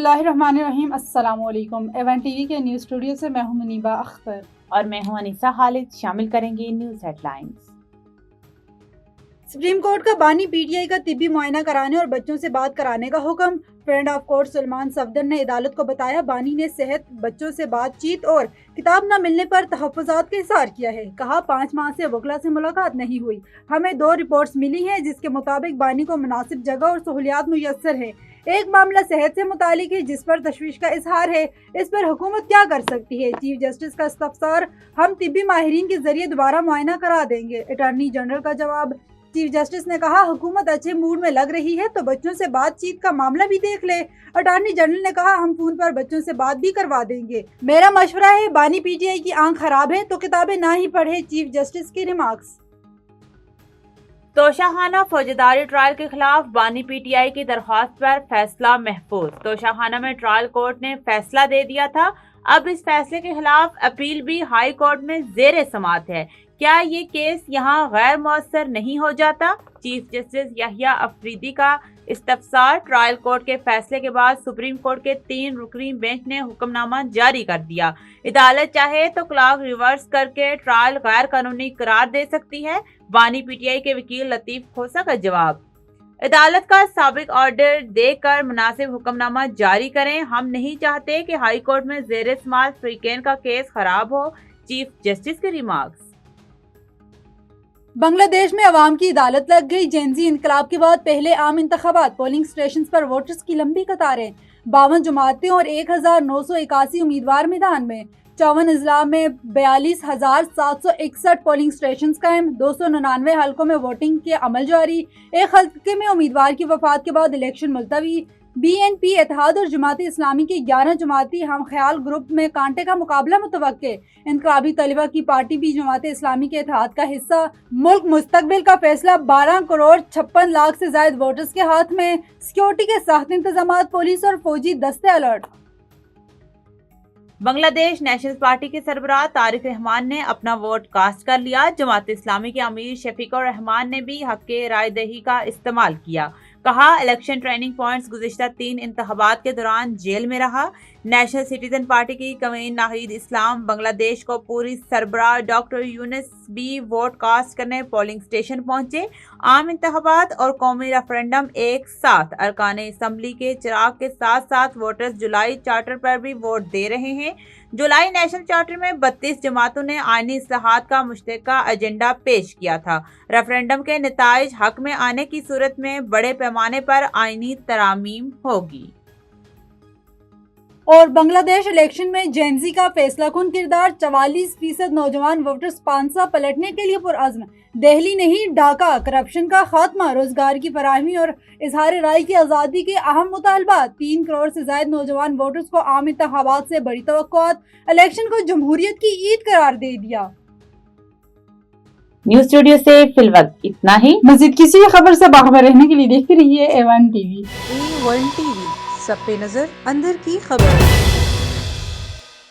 बिस्मिल्लाहिर्रहमानिर्रहीम। अस्सलाम वालेकुम। एवन टीवी के न्यूज़ स्टूडियो से मैं हूं मुनीबा अख्तर और मैं हूं अनीसा खालिद। शामिल करेंगे न्यूज़ हेडलाइंस। सुप्रीम कोर्ट का बानी पीटीआई का तिब्बी मुआयना कराने और बच्चों से बात कराने का हुक्म। Friend of court Salman Safdar ने अदालत को बताया, बानी ने सेहत, बच्चों से बातचीत और किताब न मिलने पर तहफ़्फ़ुज़ात का इज़हार किया है। कहा, 5 माह से वकला से मुलाकात नहीं हुई। हमें 2 रिपोर्ट्स मिली हैं जिसके मुताबिक बानी को मुनासिब जगह और सहूलियात मुयस्सर है। एक मामला सेहत से मुतालिक है जिस पर तशवीश का इजहार है। इस पर हुकूमत क्या कर सकती है? चीफ जस्टिस का इस्तफसार, हम तिब्बी माहिरीन के जरिए दोबारा मुआयना करा देंगे। अटॉर्नी जनरल का जवाब। चीफ जस्टिस ने कहा, हुकूमत अच्छे मूड में लग रही है तो बच्चों से बातचीत का मामला भी देख ले। अटॉर्नी जनरल ने कहा, हम फोन पर बच्चों से बात भी करवा देंगे। मेरा मशवरा है, बानी पीटीआई की आंख खराब है तो किताबें ना ही पढ़े। चीफ जस्टिस की रिमार्क्स। तोशाखाना फौजदारी ट्रायल के खिलाफ बानी पीटीआई की दरख्वास्त पर फैसला महफूज। तोशाखाना में ट्रायल कोर्ट ने फैसला दे दिया था, अब इस फैसले के खिलाफ अपील भी हाई कोर्ट में जेर समाअत है। क्या ये केस यहाँ गैर मौसर नहीं हो जाता? चीफ जस्टिस याहिया अफरीदी का इस्तफसार। ट्रायल कोर्ट के फैसले के बाद सुप्रीम कोर्ट के 3 रुकनी बेंच ने हुक्मनामा जारी कर दिया। अदालत चाहे तो क्लॉक रिवर्स करके ट्रायल गैर कानूनी करार दे सकती है। बानी पीटीआई के वकील लतीफ खोसा का जवाब, अदालत का साबिक ऑर्डर देकर मुनासिब हुक्मनामा जारी करें। हम नहीं चाहते कि हाई कोर्ट में जेर समाअत फ्रीकेन का केस खराब हो। चीफ जस्टिस के रिमार्क्स। बांग्लादेश में अवाम की अदालत लग गई। जेनजी इनकलाब के बाद पहले आम इंतखाबात, पोलिंग स्टेशन पर वोटर्स की लंबी कतारें। 52 जमातें और 1981 उम्मीदवार मैदान में। 54 अजला में 42,761 पोलिंग स्टेशन कायम। 299 हल्कों में वोटिंग के अमल जारी। एक हल्के में उम्मीदवार की वफात के बाद इलेक्शन मुलतवी। BNP इत्तेहाद और जमात इस्लामी के 11 जमाती हम ख्याल ग्रुप में कांटे का मुकाबला मुतवक्के। इनकलाबी तलिबा की पार्टी भी जमात इस्लामी के इत्तेहाद का हिस्सा। मुल्क मुस्तकबिल का फैसला 12 करोड़ 56 लाख से ज्यादा वोटर्स के हाथ में। सिक्योरिटी के सख्त इंतजाम, पुलिस और फौजी दस्ते अलर्ट। बांग्लादेश नेशनल पार्टी के सरबराह तारिक रहमान ने अपना वोट कास्ट कर लिया। जमात इस्लामी के अमीर शफीकुर रहमान ने भी हक के राय दही का इस्तेमाल किया। कहा, इलेक्शन ट्रेनिंग पॉइंट्स गुज़िश्ता 3 इंतखाबात के दौरान जेल में रहा। नेशनल सिटीजन पार्टी की कमीन नाहिद इस्लाम बांग्लादेश को पूरी सरबराह डॉक्टर यूनुस भी वोट कास्ट करने पोलिंग स्टेशन पहुंचे। आम इंतखाबात और कौमी रेफरेंडम एक साथ। अरकान असम्बली के चिराग के साथ साथ वोटर्स जुलाई चार्टर पर भी वोट दे रहे हैं। जुलाई नेशनल चार्टर में 32 जमातों ने आईनी इस्लाहात का मुश्तरका एजेंडा पेश किया था। रेफरेंडम के नताइज हक में आने की सूरत में बड़े पैमाने पर आईनी तरामीम होगी। और बांग्लादेश इलेक्शन में जेनजी का फैसला कुन किरदार। 44% नौजवान वोटर्स 500 पलटने के लिए पुरअज़्म। दिल्ली नहीं, ढाका। करप्शन का खात्मा, रोजगार की फराहमी और इजहार राय की आज़ादी के अहम मुतालबात। 3 करोड़ से ज्यादा नौजवान वोटर्स को आम इंतखाबात से बड़ी तवक्कुआत। इलेक्शन को जमहूरियत की ईद करार दे दिया। न्यूज़ स्टूडियो से फिलवक्त इतना ही। मज़ीद किसी खबर से बाखबर रहने के लिए देखते रहिए A1 TV। A1 TV, सब पे नजर, अंदर की खबर।